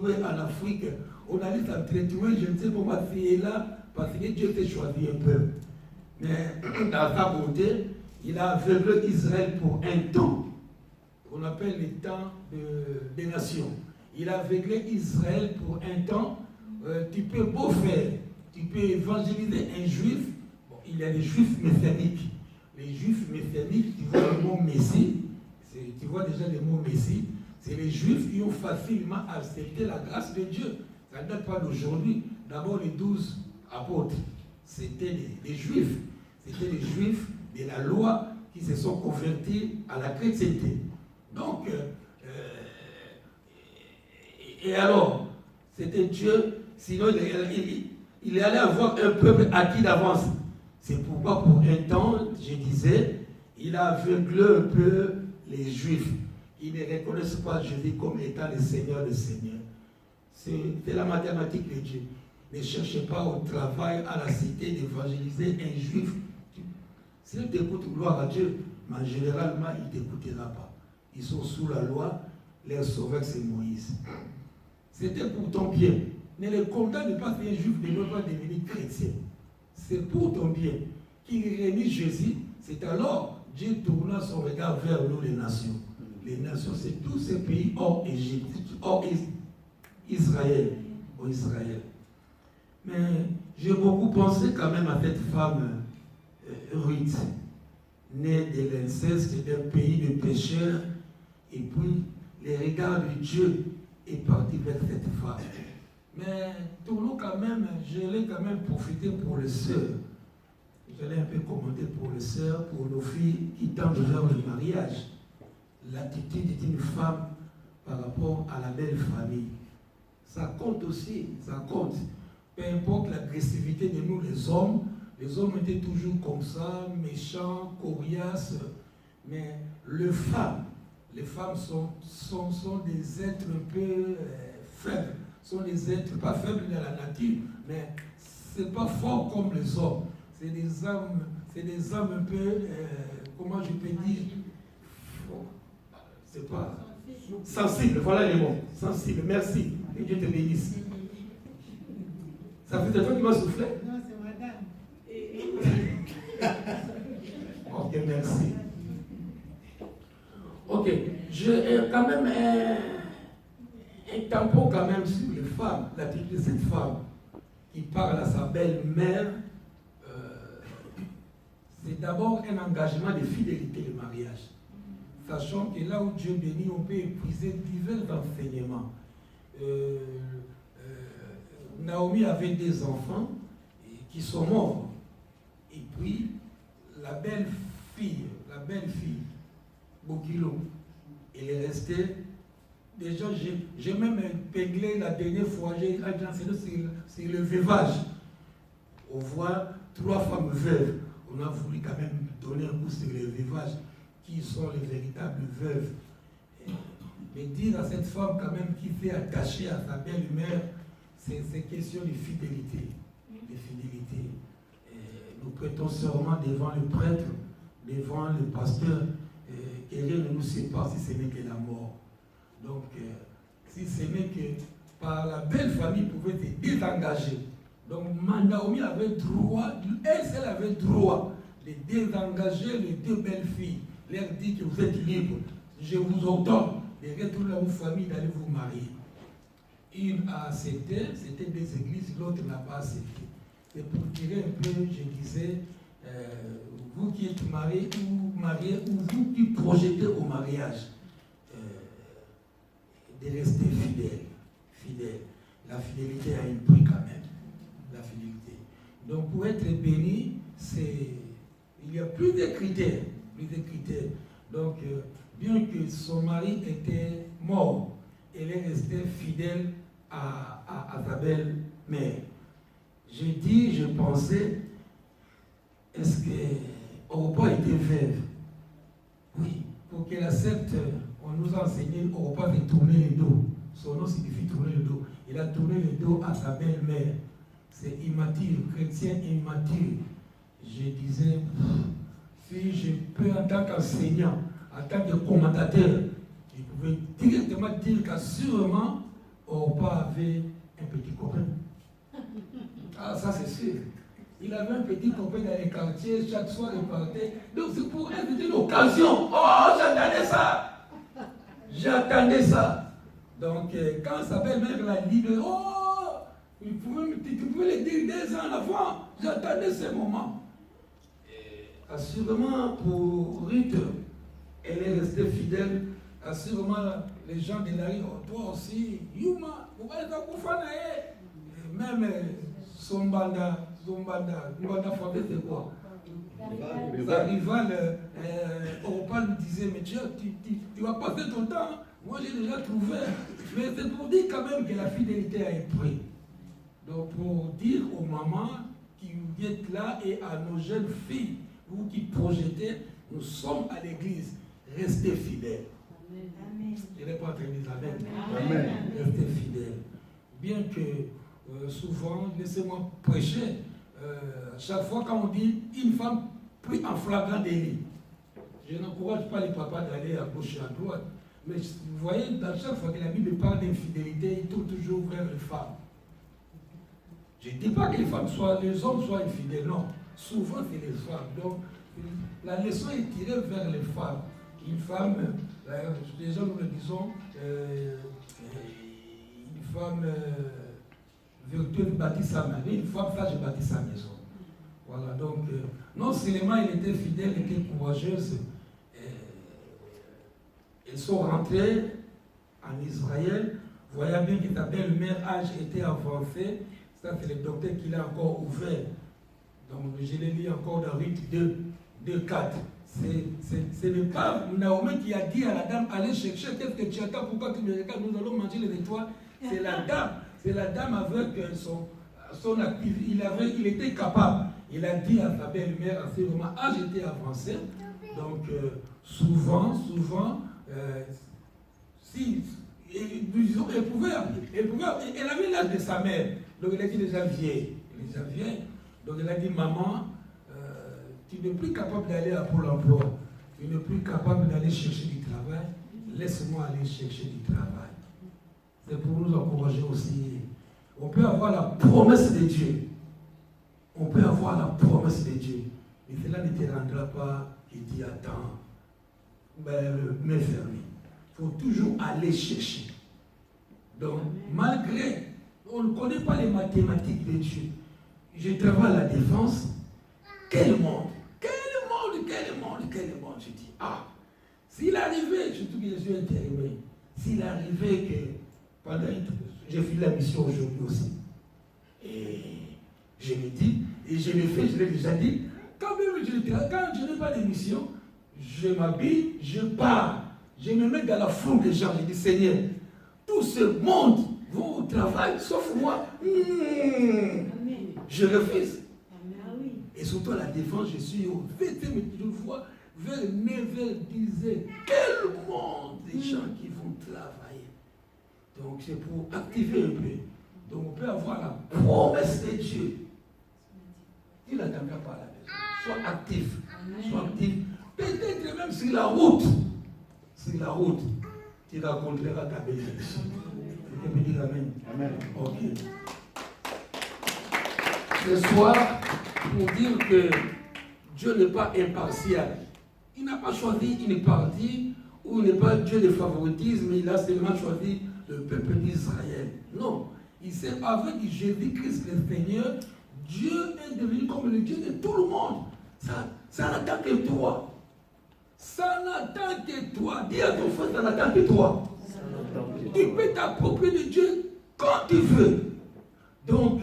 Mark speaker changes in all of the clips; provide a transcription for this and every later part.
Speaker 1: en Afrique, on allait s'entretuer, je ne sais comment c'est là, parce que Dieu s'est choisi un peu. Mais dans sa bonté, il a aveuglé Israël pour un temps, qu'on appelle le temps des nations. Il a aveuglé Israël pour un temps. Tu peux beau faire, tu peux évangéliser un juif. Bon, il y a les juifs messianiques. Les juifs messianiques, tu vois le mot Messie, tu vois déjà le mot Messie, c'est les juifs qui ont facilement accepté la grâce de Dieu. Ça ne date pas d'aujourd'hui. D'abord, les 12 apôtres, c'était les juifs. C'était les juifs de la loi qui se sont convertis à la chrétienté. Donc, et alors, c'était Dieu, sinon il allait avoir un peuple acquis d'avance. C'est pourquoi pour un temps, je disais, il a aveuglé un peu les Juifs. Ils ne reconnaissent pas Jésus comme étant le Seigneur des Seigneurs. C'est la mathématique de Dieu. Ne cherchez pas au travail, à la cité, d'évangéliser un Juif. S'il t'écoute, gloire à Dieu, mais généralement, il ne t'écoutera pas. Ils sont sous la loi, leur sauveur, c'est Moïse. C'était pour ton bien. Ne les condamne pas si un Juif ne veut pas devenir chrétien. C'est pour ton bien. Qu'il réunit Jésus, c'est alors Dieu tourna son regard vers nous, les nations. Les nations, c'est tous ces pays hors Égypte, hors Israël. Hors Israël. Mais j'ai beaucoup pensé quand même à cette femme Ruth, née de l'inceste d'un pays de pécheurs, et puis le regard de Dieu est parti vers cette femme. Mais tournons quand même, je l'ai quand même profité pour les sœurs. Je l'ai un peu commenté pour les sœurs, pour nos filles qui tendent vers le mariage. L'attitude d'une femme par rapport à la belle famille. Ça compte aussi, ça compte. Peu importe l'agressivité de nous les hommes étaient toujours comme ça, méchants, coriaces, mais les femmes sont des êtres un peu faibles, sont des êtres pas faibles dans la nature, mais c'est pas fort comme les hommes. C'est des âmes un peu, comment je peux dire, c'est pas sensible, voilà les mots, sensible, merci, que Dieu te bénisse. Ça fait de toi qui m'a soufflé?
Speaker 2: Non, c'est madame.
Speaker 1: Ok, merci. Ok, j'ai quand même un tampon quand même sur les femmes, l'attitude de cette femme qui parle à sa belle-mère. C'est d'abord un engagement de fidélité, le mariage. Sachant que là où Dieu bénit, on peut épuiser divers enseignements. Naomi avait des enfants qui sont morts. Et puis, la belle-fille, Bokilo, elle est restée. Déjà, j'ai même épinglé la dernière fois, j'ai enseigné sur le veuvage. On voit 3 femmes veuves. On a voulu quand même donner un coup sur le veuvage, qui sont les véritables veuves. Mais dire à cette femme quand même qui s'est attachée à sa belle-mère, c'est question de fidélité. De fidélité. Nous prêtons serment devant le prêtre, devant le pasteur, que rien ne nous sépare si ce n'est que la mort. Donc, si ce n'est que par la belle famille pouvait se désengager. Donc, Naomi avait droit, elle avait droit de désengager les 2 belles filles, leur dire que vous êtes libres. Je vous ordonne de retourner à vos familles, d'aller vous marier. Une a accepté, c'était des églises, l'autre n'a pas accepté. Et pour tirer un peu, je disais, vous qui êtes mariés ou vous qui projetez au mariage, de rester fidèle. La fidélité a un prix quand même. La fidélité. Donc pour être béni, il y a plus de critères. Donc bien que son mari était mort, elle est restée fidèle à sa belle-mère. Je pensais, est-ce qu'Orpa était veuve? Oui, pour qu'elle accepte, on nous a enseigné Orpa de tourner le dos. Son nom signifie tourner le dos. Il a tourné le dos à sa belle-mère. C'est immature, chrétien immature. Je disais, si je peux en tant qu'enseignant, en tant que commentateur, je pouvais directement dire qu'assurément, Orpa papa avait un petit copain. Ah, ça c'est sûr. Il avait un petit copain dans les quartiers, chaque soir il partait. Donc c'est pour elle, c'était une occasion. Oh, j'attendais ça. J'attendais ça. Donc quand sa belle-mère l'a dit, oh, tu pouvais le dire 2 ans avant. J'attendais ce moment. Et assurément pour Ruth, elle est restée fidèle. Assurément les gens de la rue, oh, toi aussi, Yuma, vous allez même son banda français c'est quoi? Sa rivale, Europa lui disait, mais tu vas passer ton temps, moi j'ai déjà trouvé. Mais c'est pour dire quand même que la fidélité a un prix. Donc pour dire aux mamans qui êtes là et à nos jeunes filles, vous qui projetez, nous sommes à l'église, restez fidèles. Amen. Je n'ai pas entendu amen. Amen. Restez fidèles. Bien que souvent, laissez-moi prêcher, chaque fois quand on dit une femme prise en flagrant délit, je n'encourage pas les papas d'aller à gauche et à droite, mais vous voyez, dans chaque fois que la Bible parle d'infidélité, il tourne toujours vers les femmes. Je ne dis pas que les hommes soient infidèles, non. Souvent, c'est les femmes. Donc, la leçon est tirée vers les femmes. Une femme, déjà nous le disons, une femme vertueuse bâtit sa maison, une femme sage bâtit sa maison. Voilà, donc, non seulement elle était fidèle, elle était courageuse, elles sont rentrées en Israël, voyant bien que sa belle-mère âge était avancé, ça c'est le docteur qui l'a encore ouvert. Donc, je l'ai lu encore dans Ruth 2, 4. Ce n'est pas Naomi qui a dit à la dame, allez chercher, qu'est-ce que tu attends, pourquoi tu me regardes, nous allons manger les étoiles. C'est la dame avec son activité, il était capable. Il a dit à sa belle-mère, à ce moment, j'étais avancé. Donc, souvent, si, elle pouvait, elle avait l'âge de sa mère. Donc, elle a dit déjà vieille. Donc, elle a dit, maman, tu n'es plus capable d'aller à Pôle emploi, tu n'es plus capable d'aller chercher du travail, laisse-moi aller chercher du travail. C'est pour nous encourager aussi. On peut avoir la promesse de Dieu. On peut avoir la promesse de Dieu. Mais cela ne te rendra pas, il dit, attends, mais fermé. Il faut toujours aller chercher. Donc, malgré, on ne connaît pas les mathématiques de Dieu. Je travaille à la défense. Quel monde, je dis, s'il arrivait, surtout que je suis intérimaire, s'il arrivait que, j'ai fait la mission aujourd'hui aussi, et je me dis, et je le fais, je l'ai déjà dit, quand je n'ai pas de mission, je m'habille, je pars, je me mets dans la foule des gens, je dis, Seigneur, tout ce monde va au travail, sauf moi, je refuse. Et surtout à la défense, je suis au 20e fois, vers 9h, 10h. Quel monde des gens qui vont travailler. Donc c'est pour activer un peu. Donc on peut avoir la promesse de Dieu. Il n'attendra pas à la maison. Sois actif. Sois actif. Peut-être même sur la route. Sur la route, tu rencontreras ta bénédiction. Tu peux me dire amen. Amen. Ok. Ce soir, pour dire que Dieu n'est pas impartial. Il n'a pas choisi une partie où il n'est pas Dieu de favoritisme, mais il a seulement choisi le peuple d'Israël. Non. Il sait avec Jésus-Christ le Seigneur, Dieu est devenu comme le Dieu de tout le monde. Ça n'attend que toi. Ça n'attend que toi. Dis à ton frère, ça n'attend que toi. Tu peux t'approprier de Dieu quand tu veux. Donc,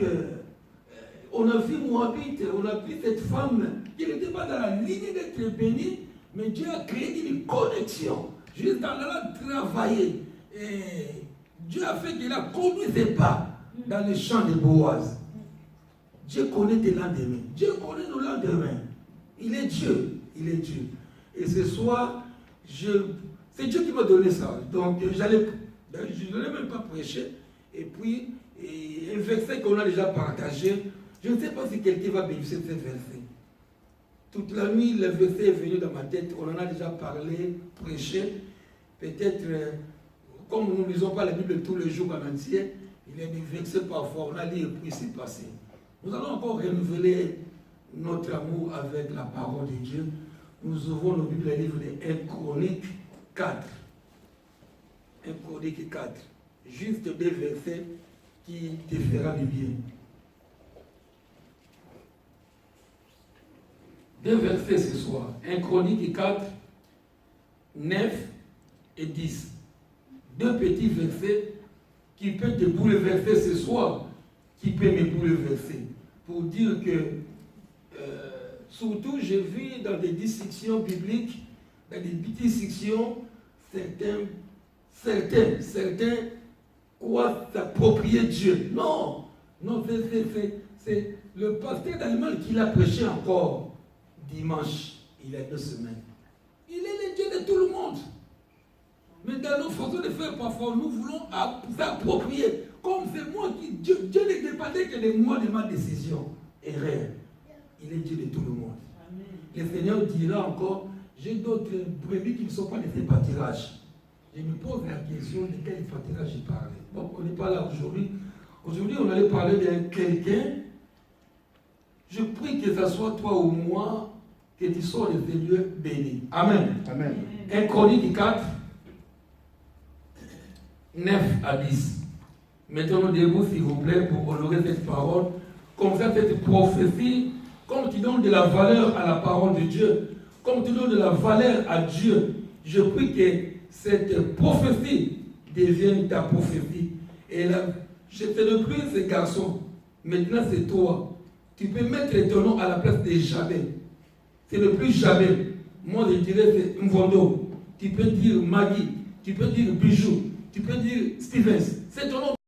Speaker 1: on a vu Moabite, on a vu cette femme qui n'était pas dans la ligne d'être bénie, mais Dieu a créé une connexion. Juste en allant travailler. Et Dieu a fait qu'elle a conduit ses pas dans les champs de Boaz. Dieu connaît tes lendemains. Dieu connaît nos lendemains. Il est Dieu. Il est Dieu. Et ce soir, c'est Dieu qui m'a donné ça. Donc, je n'allais même pas prêcher. Et puis, un verset qu'on a déjà partagé, je ne sais pas si quelqu'un va bénéficier de ce verset. Toute la nuit, le verset est venu dans ma tête. On en a déjà parlé, prêché. Peut-être, comme nous ne lisons pas la Bible tous les jours en entier, Il y a des versets parfois, on a dit et puis c'est passé. Nous allons encore renouveler notre amour avec la parole de Dieu. Nous ouvrons le Bible, le livre de 1 Chronique 4. 1 Chronique 4. Juste des versets qui te feront du bien. Deux versets ce soir. 1 Chronique 4, 9 et 10. Deux petits versets qui peuvent te bouleverser ce soir, qui peuvent me bouleverser. Pour dire que, surtout, j'ai vu dans des discussions bibliques, dans des petites sections, certains croient s'approprier Dieu. Non, c'est le pasteur d'Allemagne qui l'a prêché encore dimanche, il y a 2 semaines. Il est le Dieu de tout le monde. Mais dans nos façons de faire, parfois, nous voulons s'approprier. Comme c'est moi qui... Dieu ne dépendait que de moi, de ma décision. Erreur. Il est Dieu de tout le monde. Amen. Le Seigneur dira encore, j'ai d'autres brebis qui ne sont pas de ces pâtirages. Je me pose la question de quel pâtirage j'ai parlé. Bon, on n'est pas là aujourd'hui. Aujourd'hui, on allait parler de quelqu'un. Je prie que ce soit toi ou moi, que tu sois le Seigneur béni. Amen.
Speaker 2: Amen.
Speaker 1: 1 Chronique 4, 9 à 10. Mettons-nous debout, s'il vous plaît, pour honorer cette parole. Comme ça, cette prophétie, comme tu donnes de la valeur à la parole de Dieu, comme tu donnes de la valeur à Dieu, je prie que cette prophétie devienne ta prophétie. Et là, je te le prie, ce garçon. Maintenant, c'est toi. Tu peux mettre ton nom à la place de jamais. C'est le plus jamais. Moi, je dirais c'est Mvondo. Tu peux dire Maggie. Tu peux dire Bijou. Tu peux dire Stevens. C'est ton nom.